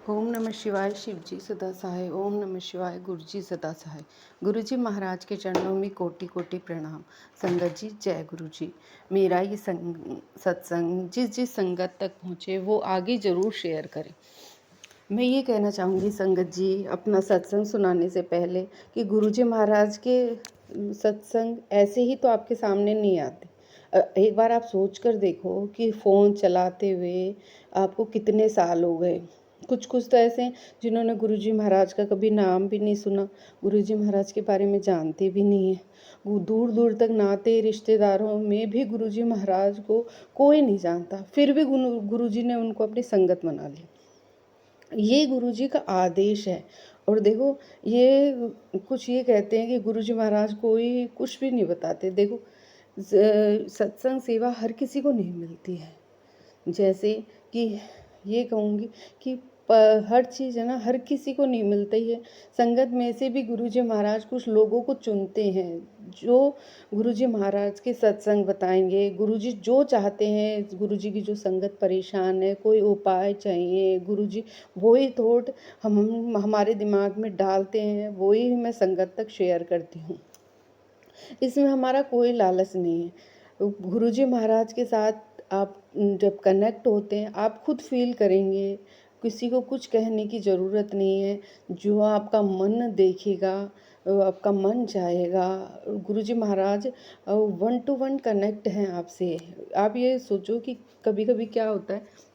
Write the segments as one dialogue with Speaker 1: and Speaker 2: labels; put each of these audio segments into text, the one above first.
Speaker 1: ओम नमः शिवाय। शिव जी सदा सहाय। ओम नमः शिवाय। गुरु जी सदा सहाय। गुरु जी महाराज के चरणों में कोटि कोटि प्रणाम। संगत जी जय गुरु जी। मेरा ये सत्संग जिस जिस संगत तक पहुँचे वो आगे ज़रूर शेयर करें। मैं ये कहना चाहूँगी संगत जी अपना सत्संग सुनाने से पहले कि गुरु जी महाराज के सत्संग ऐसे ही तो आपके सामने नहीं आते। एक बार आप सोच कर देखो कि फ़ोन चलाते हुए आपको कितने साल हो गए। कुछ कुछ तो ऐसे हैं जिन्होंने गुरुजी महाराज का कभी नाम भी नहीं सुना, गुरुजी महाराज के बारे में जानते भी नहीं है। वो दूर दूर तक नाते रिश्तेदारों में भी गुरुजी महाराज को कोई नहीं जानता, फिर भी गुरुजी ने उनको अपनी संगत बना ली। ये गुरुजी का आदेश है। और देखो ये कुछ ये कहते हैं कि गुरुजी महाराज कोई कुछ भी नहीं बताते। देखो सत्संग सेवा हर किसी को नहीं मिलती है। जैसे कि ये कहूँगी कि हर चीज़ है ना, हर किसी को नहीं मिलती है। संगत में से भी गुरुजी महाराज कुछ लोगों को चुनते हैं जो गुरुजी महाराज के सत्संग बताएंगे। गुरुजी जो चाहते हैं, गुरुजी की जो संगत परेशान है, कोई उपाय चाहिए, गुरुजी वही थॉट हमारे दिमाग में डालते हैं, वही मैं संगत तक शेयर करती हूँ। इसमें हमारा कोई लालच नहीं है। गुरुजी महाराज के साथ आप जब कनेक्ट होते हैं आप खुद फील करेंगे, किसी को कुछ कहने की ज़रूरत नहीं है। जो आपका मन देखेगा आपका मन चाहेगा। गुरुजी महाराज 1 to 1 कनेक्ट हैं आपसे। आप ये सोचो कि कभी कभी क्या होता है,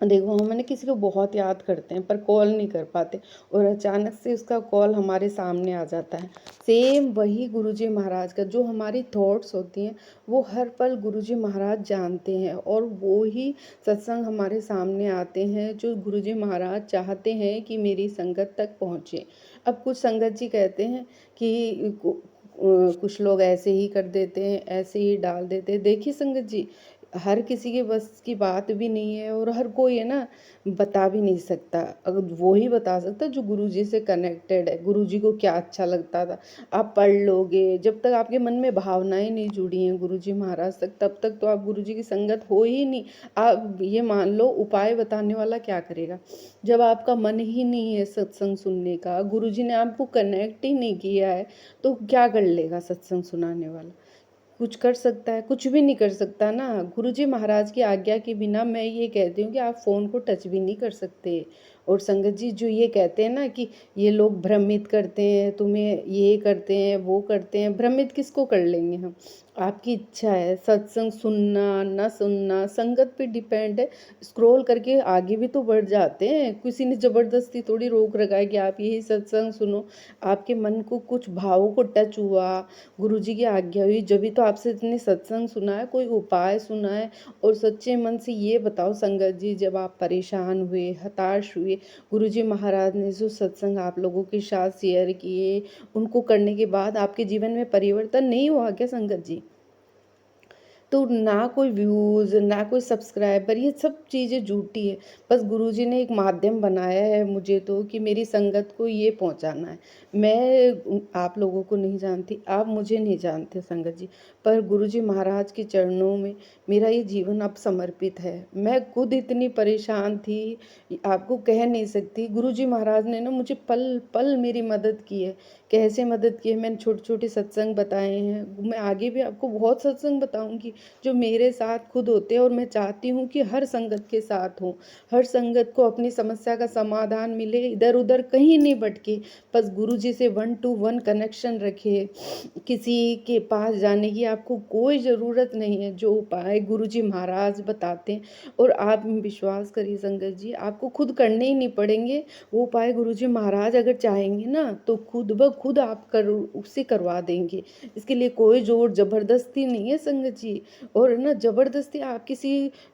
Speaker 1: देखो हम ना किसी को बहुत याद करते हैं पर कॉल नहीं कर पाते और अचानक से उसका कॉल हमारे सामने आ जाता है। सेम वही गुरुजी महाराज का जो हमारी थॉट्स होती हैं वो हर पल गुरुजी महाराज जानते हैं और वो ही सत्संग हमारे सामने आते हैं जो गुरुजी महाराज चाहते हैं कि मेरी संगत तक पहुँचे। अब कुछ संगत जी कहते हैं कि कुछ लोग ऐसे ही कर देते हैं, ऐसे ही डाल देते हैं। देखिए संगत जी, हर किसी के बस की बात भी नहीं है और हर कोई है ना बता भी नहीं सकता। अगर वो ही बता सकता जो गुरुजी से कनेक्टेड है, गुरुजी को क्या अच्छा लगता था। आप पढ़ लोगे, जब तक आपके मन में भावनाएं नहीं जुड़ी हैं गुरुजी महाराज तक, तब तक तो आप गुरुजी की संगत हो ही नहीं। आप ये मान लो उपाय बताने वाला क्या करेगा जब आपका मन ही नहीं है सत्संग सुनने का, गुरुजी ने आपको कनेक्ट ही नहीं किया है तो क्या कर लेगा सत्संग सुनाने वाला। कुछ कर सकता है? कुछ भी नहीं कर सकता ना। गुरुजी महाराज की आज्ञा के बिना मैं ये कहती हूँ कि आप फ़ोन को टच भी नहीं कर सकते। और संगत जी जो ये कहते हैं ना कि ये लोग भ्रमित करते हैं, तुम्हें ये करते हैं वो करते हैं, भ्रमित किसको कर लेंगे हम। आपकी इच्छा है सत्संग सुनना ना सुनना संगत पे डिपेंड है। स्क्रॉल करके आगे भी तो बढ़ जाते हैं, किसी ने ज़बरदस्ती थोड़ी रोक रखा है कि आप यही सत्संग सुनो। आपके मन को कुछ भावों को टच हुआ, गुरुजी की आज्ञा हुई, जब भी तो आपसे इतने सत्संग सुना है, कोई उपाय सुना है। और सच्चे मन से ये बताओ संगत जी, जब आप परेशान हुए हताश हुए, गुरुजी महाराज ने जो सत्संग आप लोगों के साथ शेयर किए उनको करने के बाद आपके जीवन में परिवर्तन नहीं हुआ क्या संगत जी? तो ना कोई व्यूज़ ना कोई सब्सक्राइबर, ये सब चीज़ें झूठी है। बस गुरुजी ने एक माध्यम बनाया है मुझे तो कि मेरी संगत को ये पहुंचाना है। मैं आप लोगों को नहीं जानती, आप मुझे नहीं जानते संगत जी, पर गुरुजी महाराज के चरणों में मेरा ये जीवन अब समर्पित है। मैं खुद इतनी परेशान थी, आपको कह नहीं सकती। गुरुजी महाराज ने ना मुझे पल पल मेरी मदद की है। कैसे मदद की है, मैंने छोटे छोटे सत्संग बताए हैं। मैं आगे भी आपको बहुत सत्संग बताऊंगी जो मेरे साथ खुद होते हैं और मैं चाहती हूँ कि हर संगत के साथ हो, हर संगत को अपनी समस्या का समाधान मिले, इधर उधर कहीं नहीं भटके, बस गुरुजी से 1 to 1 कनेक्शन रखे। किसी के पास जाने की आपको कोई ज़रूरत नहीं है। जो उपाय गुरुजी महाराज बताते हैं, और आप विश्वास करिए संगत जी आपको खुद करने ही नहीं पड़ेंगे। वो उपाय गुरुजी महाराज अगर चाहेंगे ना तो खुद ब खुद आप कर उससे करवा देंगे। इसके लिए कोई जोर ज़बरदस्ती नहीं है संगत जी। और ना ज़बरदस्ती आप किसी,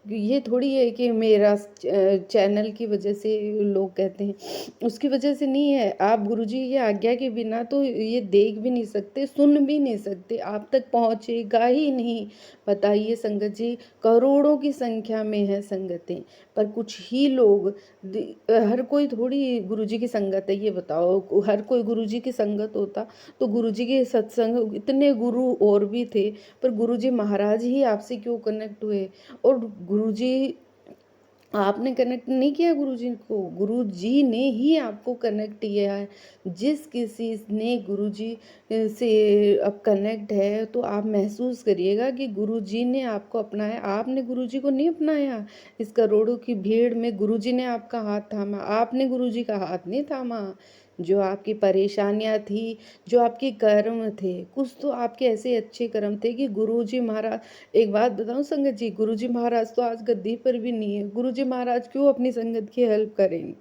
Speaker 1: ये थोड़ी है कि मेरा चैनल की वजह से लोग कहते हैं, उसकी वजह से नहीं है। आप गुरुजी की आज्ञा के बिना तो ये देख भी नहीं सकते, सुन भी नहीं सकते, आप तक पहुँचेगा ही नहीं। बताइए संगत जी, करोड़ों की संख्या में है संगतें, पर कुछ ही लोग, हर कोई थोड़ी गुरुजी की संगत है। ये बताओ हर कोई गुरुजी की संगत होता तो गुरुजी के सत्संग, इतने गुरु और भी थे, पर गुरुजी महाराज ही आपसे क्यों कनेक्ट हुए। और गुरुजी आपने कनेक्ट नहीं किया गुरुजी को, गुरुजी ने ही आपको कनेक्ट किया है। जिस किसी ने गुरुजी से अब कनेक्ट है, तो आप महसूस करिएगा कि गुरुजी ने आपको अपनाया, आपने गुरुजी को नहीं अपनाया। इस करोड़ों की भीड़ में गुरुजी ने आपका हाथ थामा, आपने गुरुजी का हाथ नहीं थामा। जो आपकी परेशानियां थी, जो आपके कर्म थे, कुछ तो आपके ऐसे अच्छे कर्म थे कि गुरुजी महाराज, एक बात बताऊं संगत जी, गुरुजी महाराज तो आज गद्दी पर भी नहीं है। गुरुजी महाराज क्यों अपनी संगत की हेल्प करेंगे?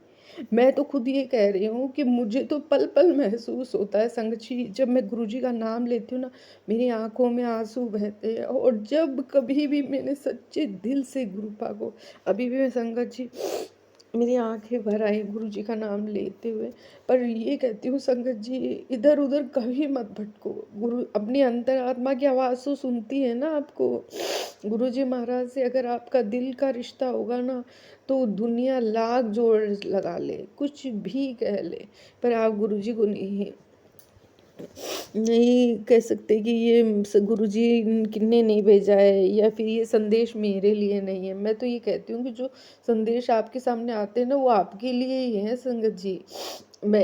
Speaker 1: मैं तो खुद ये कह रही हूँ कि मुझे तो पल पल महसूस होता है संगत जी, जब मैं गुरुजी का नाम लेती हूँ ना, मेरी आंखों में आंसू बहते हैं। और जब कभी भी मैंने सच्चे दिल से गुरुपा को, अभी भी मैं संगत जी, मेरी आंखें भर आई गुरुजी का नाम लेते हुए। पर ये कहती हूँ संगत जी, इधर उधर कभी मत भटको। गुरु अपनी अंतरात्मा की आवाज़ तो सुनती है ना आपको। गुरुजी महाराज से अगर आपका दिल का रिश्ता होगा ना, तो दुनिया लाख जोड़ लगा ले, कुछ भी कह ले, पर आप गुरुजी को नहीं कह सकते कि ये गुरुजी ने नहीं भेजा है, या फिर ये संदेश मेरे लिए नहीं है। मैं तो ये कहती हूँ कि जो संदेश आपके सामने आते हैं ना, वो आपके लिए ही है संगत जी। मैं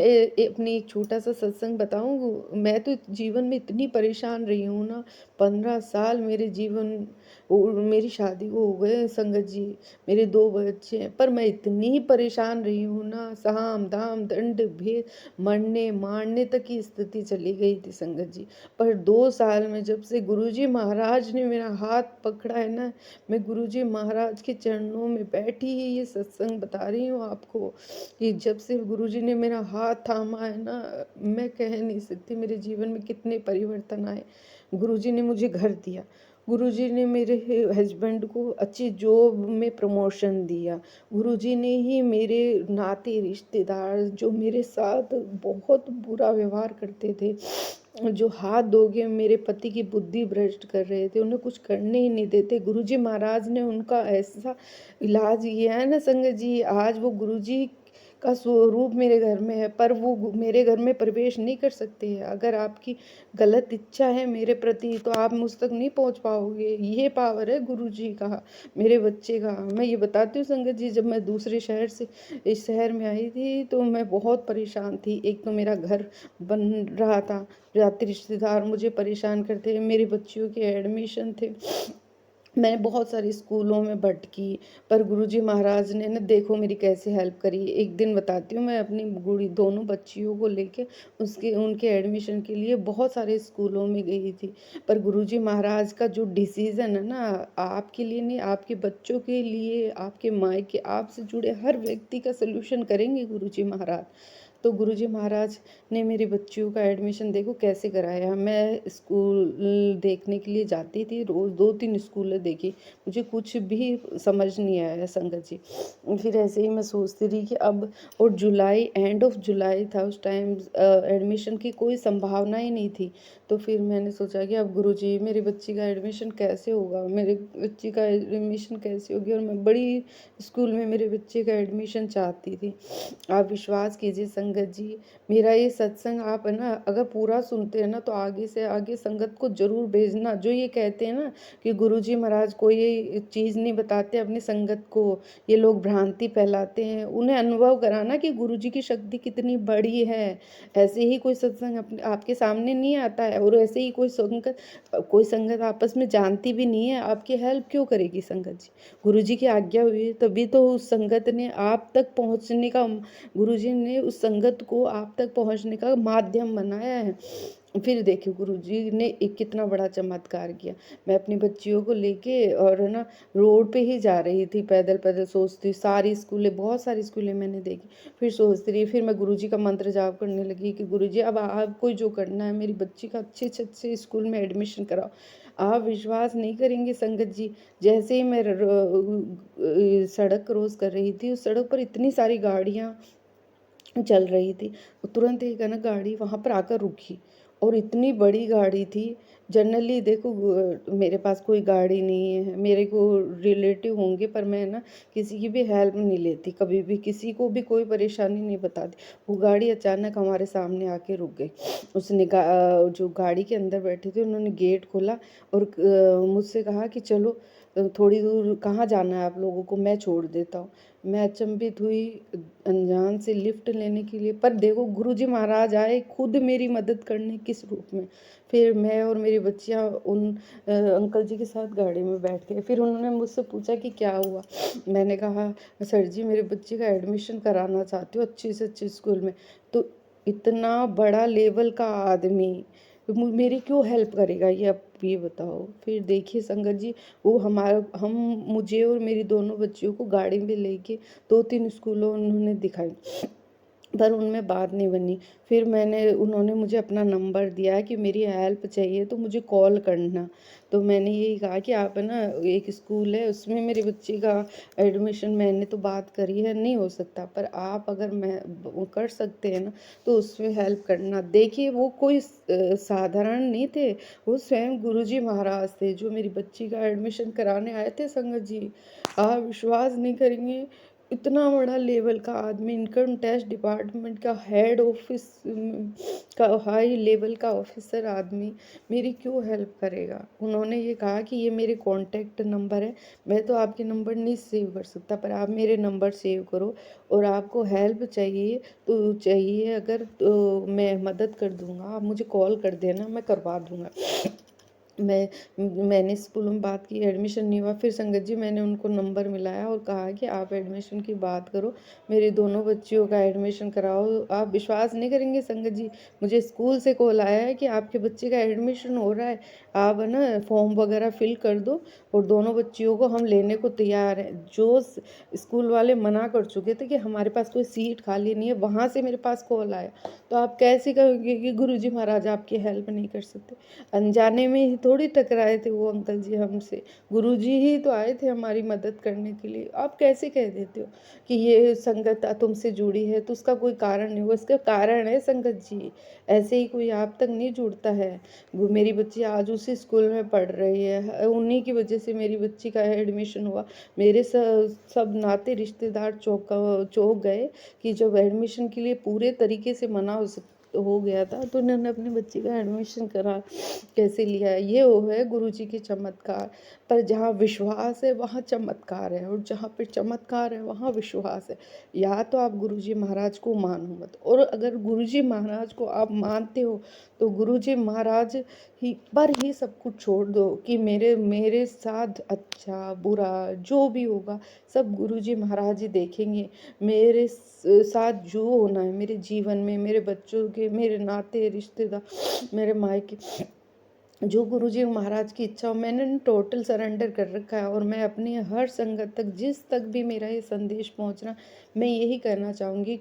Speaker 1: अपनी एक छोटा सा सत्संग बताऊँ, मैं तो जीवन में इतनी परेशान रही हूँ ना। 15 साल मेरे जीवन, मेरी शादी को हो गए संगत जी, मेरे 2 बच्चे हैं, पर मैं इतनी परेशान रही हूँ ना, साम दाम दंड भेद, मरने मारने तक की स्थिति चली गई थी संगत जी। पर 2 साल में जब से गुरुजी महाराज ने मेरा हाथ पकड़ा है ना, मैं गुरुजी महाराज के चरणों में बैठी ही ये सत्संग बता रही हूँ आपको कि जब से गुरुजी ने मेरा हाथ थामा है ना, मैं कह नहीं सकती मेरे जीवन में कितने परिवर्तन आए। गुरुजी ने मुझे घर दिया, गुरुजी ने मेरे हस्बैंड को अच्छी जॉब में प्रमोशन दिया, गुरुजी ने ही मेरे नाते रिश्तेदार जो मेरे साथ बहुत बुरा व्यवहार करते थे, जो हाथ धोके मेरे पति की बुद्धि भ्रष्ट कर रहे थे, उन्हें कुछ करने ही नहीं देते, गुरुजी महाराज ने उनका ऐसा इलाज किया है ना संगत जी। आज वो गुरुजी का स्वरूप मेरे घर में है, पर वो मेरे घर में प्रवेश नहीं कर सकते हैं। अगर आपकी गलत इच्छा है मेरे प्रति, तो आप मुझ तक नहीं पहुंच पाओगे। ये पावर है गुरुजी का, मेरे बच्चे का। मैं ये बताती हूँ संगत जी, जब मैं दूसरे शहर से इस शहर में आई थी, तो मैं बहुत परेशान थी। एक तो मेरा घर बन रहा था, जाति रिश्तेदार मुझे परेशान करते, मेरे बच्चियों के एडमिशन थे, मैंने बहुत सारे स्कूलों में भटकी, पर गुरुजी महाराज ने ना देखो मेरी कैसे हेल्प करी। एक दिन बताती हूँ, मैं अपनी गुड़ी दोनों बच्चियों को लेके उसके उनके एडमिशन के लिए बहुत सारे स्कूलों में गई थी। पर गुरुजी महाराज का जो डिसीज़न है ना, आपके लिए नहीं, आपके बच्चों के लिए, आपके मायके, आपसे जुड़े हर व्यक्ति का सलूशन करेंगे गुरुजी महाराज। तो गुरुजी महाराज ने मेरी बच्चियों का एडमिशन देखो कैसे कराया। मैं स्कूल देखने के लिए जाती थी, रोज़ 2-3 स्कूल देखी, मुझे कुछ भी समझ नहीं आया संगत जी। फिर ऐसे ही मैं सोचती रही कि अब, और जुलाई, एंड ऑफ जुलाई था उस टाइम, एडमिशन की कोई संभावना ही नहीं थी। तो फिर मैंने सोचा कि अब गुरुजी मेरी बच्ची का एडमिशन कैसे होगा, मेरे बच्ची का एडमिशन कैसे होगी, और मैं बड़ी स्कूल में मेरे बच्चे का एडमिशन चाहती थी। आप विश्वास कीजिए संगत जी, मेरा ये सत्संग आप है ना अगर पूरा सुनते हैं ना, तो आगे से आगे संगत को जरूर भेजना। जो ये कहते हैं ना कि गुरुजी महाराज कोई ये चीज़ नहीं बताते अपनी संगत को, ये लोग भ्रांति फैलाते हैं, उन्हें अनुभव कराना कि गुरुजी की शक्ति कितनी बड़ी है। ऐसे ही कोई सत्संग अपने आपके सामने नहीं आता है, और ऐसे ही कोई संगत आपस में जानती भी नहीं है, आपकी हेल्प क्यों करेगी संगत जी? गुरुजी की आज्ञा हुई तभी तो उस संगत ने आप तक पहुंचने का, गुरुजी ने उस संगत को आप तक पहुंचने का माध्यम बनाया है। फिर देखिए गुरुजी ने एक कितना बड़ा चमत्कार किया। मैं अपनी बच्चियों को लेके और है ना रोड पे ही जा रही थी, पैदल पैदल, सोचती सारी स्कूलें, बहुत सारी स्कूलें मैंने देखी। फिर सोचती रही, फिर मैं गुरुजी का मंत्र जाप करने लगी कि गुरुजी अब आपको जो करना है, मेरी बच्ची का अच्छे से अच्छे स्कूल में एडमिशन कराओ। आप विश्वास नहीं करेंगे संगत जी, जैसे ही मैं सड़क क्रॉस कर रही थी, उस सड़क पर इतनी सारी गाड़ियाँ चल रही थी, तुरंत एक है ना गाड़ी वहाँ पर आकर रुकी, और इतनी बड़ी गाड़ी थी। जनरली देखो मेरे पास कोई गाड़ी नहीं है, मेरे को रिलेटिव होंगे, पर मैं ना किसी की भी हेल्प नहीं लेती, कभी भी किसी को भी कोई परेशानी नहीं बताती। वो गाड़ी अचानक हमारे सामने आके रुक गई। उसने जो गाड़ी के अंदर बैठे थे उन्होंने गेट खोला और मुझसे कहा कि चलो थोड़ी दूर कहाँ जाना है आप लोगों को, मैं छोड़ देता हूँ। मैं अचंभित हुई अनजान से लिफ्ट लेने के लिए, पर देखो गुरुजी महाराज आए खुद मेरी मदद करने, किस रूप में। फिर मैं और मेरी बच्चियाँ उन अंकल जी के साथ गाड़ी में बैठ गए। फिर उन्होंने मुझसे पूछा कि क्या हुआ। मैंने कहा सर जी मेरे बच्चे का एडमिशन कराना चाहती हूँ अच्छे से अच्छे स्कूल में। तो इतना बड़ा लेवल का आदमी मेरी क्यों हेल्प करेगा, ये आप ये बताओ। फिर देखिए संगत जी, वो हमारा हम मुझे और मेरी दोनों बच्चियों को गाड़ी में लेके 2-3 स्कूलों उन्होंने दिखाई, पर उनमें बात नहीं बनी। फिर उन्होंने मुझे अपना नंबर दिया कि मेरी हेल्प चाहिए तो मुझे कॉल करना। तो मैंने यही कहा कि आप है ना, एक स्कूल है उसमें मेरे बच्चे का एडमिशन मैंने तो बात करी है, नहीं हो सकता, पर आप अगर वो कर सकते हैं ना तो उसमें हेल्प करना। देखिए वो कोई साधारण नहीं थे, वो स्वयं गुरुजी महाराज थे जो मेरी बच्ची का एडमिशन कराने आए थे संगत जी। आप विश्वास नहीं करेंगे, इतना बड़ा लेवल का आदमी, इनकम टैक्स डिपार्टमेंट का हेड ऑफिस का हाई लेवल का ऑफिसर आदमी मेरी क्यों हेल्प करेगा। उन्होंने ये कहा कि ये मेरे कॉन्टैक्ट नंबर है, मैं तो आपके नंबर नहीं सेव कर सकता, पर आप मेरे नंबर सेव करो, और आपको हेल्प चाहिए तो चाहिए अगर तो मैं मदद कर दूंगा, आप मुझे कॉल कर देना, मैं करवा दूंगा। मैंने स्कूल में बात की, एडमिशन नहीं हुआ। फिर संगत जी मैंने उनको नंबर मिलाया और कहा कि आप एडमिशन की बात करो, मेरी दोनों बच्चियों का एडमिशन कराओ। आप विश्वास नहीं करेंगे संगत जी, मुझे स्कूल से कॉल आया है कि आपके बच्चे का एडमिशन हो रहा है, आप है ना फॉर्म वगैरह फिल कर दो और दोनों बच्चियों को हम लेने को तैयार हैं। जो स्कूल वाले मना कर चुके थे कि हमारे पास कोई सीट खाली नहीं है, वहाँ से मेरे पास कॉल आया। तो आप कैसे कहोगे कि गुरुजी महाराज आपकी हेल्प नहीं कर सकते। अनजाने में ही थोड़ी टकराए थे वो अंकल जी हमसे, गुरुजी ही तो आए थे हमारी मदद करने के लिए। आप कैसे कह देते हो कि ये संगत तुमसे जुड़ी है तो उसका कोई कारण नहीं होगा, इसका कारण है संगत जी। ऐसे ही कोई आप तक नहीं जुड़ता है। वो मेरी बच्ची आज उसी स्कूल में पढ़ रही है, उन्हीं की वजह से मेरी बच्ची का एडमिशन हुआ। मेरे सब नाते रिश्तेदार चौंक गए कि जब एडमिशन के लिए पूरे तरीके से मना हो गया था तो उन्होंने अपने बच्चे का एडमिशन करा कैसे लिया है। ये वो है गुरु जी के चमत्कार। पर जहाँ विश्वास है वहाँ चमत्कार है, और जहाँ पे चमत्कार है वहाँ विश्वास है। या तो आप गुरु जी महाराज को मानो मत, और अगर गुरु जी महाराज को आप मानते हो तो गुरु जी महाराज ही पर ही सब कुछ छोड़ दो कि मेरे मेरे साथ अच्छा बुरा जो भी होगा सब गुरु जी महाराज ही देखेंगे। मेरे साथ जो होना है मेरे जीवन में, मेरे बच्चों के, मेरे नाते रिश्तेदार, मेरे मायके, जो गुरुजी महाराज की इच्छा हो, मैंने टोटल सरेंडर कर रखा है। और मैं अपनी हर संगत तक, जिस तक भी मेरा ये संदेश पहुंच रहा, मैं यही कहना चाहूँगी